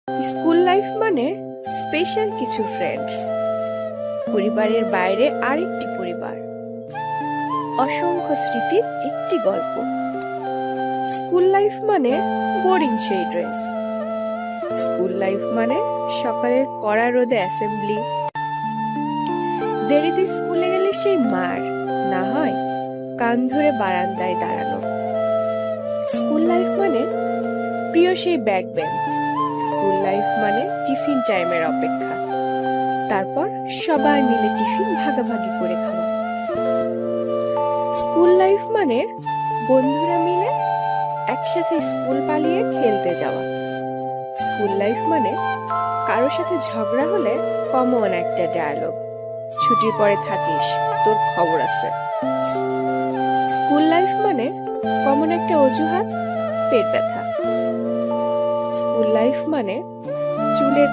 School life মানে special কিছু friends, পরিবারের বাইরে আরেকটি পরিবার, অসংখ্য স্মৃতির একটি গল্প। স্কুল লাইফ মানে বোরিং সেই ড্রেস, স্কুল লাইফ মানে সকালের কড়া রোদে অ্যাসেম্বলি, দেরিতে স্কুলে গেলে সেই মার না হয় কান ধরে বারান্দায় দাঁড়ানো। স্কুল লাইফ মানে প্রিয় সেই ব্যাক বেঞ্চ, স্কুল লাইফ মানে টিফিন টাইমের অপেক্ষা, তারপর সবাই মিলে টিফিন ভাগাভাগি করে খাওয়া। স্কুল লাইফ মানে বন্ধুরা মিলে একসাথে স্কুল পালিয়ে খেলতে যাওয়া। স্কুল লাইফ মানে কারোর সাথে ঝগড়া হলে কমন একটা ডায়ালগ, ছুটির পরে থাকিস, তোর খবর আছে। স্কুল লাইফ মানে কমন একটা অজুহাত, পেট ব্যথা। স্কুল লাইফ মানে চুলের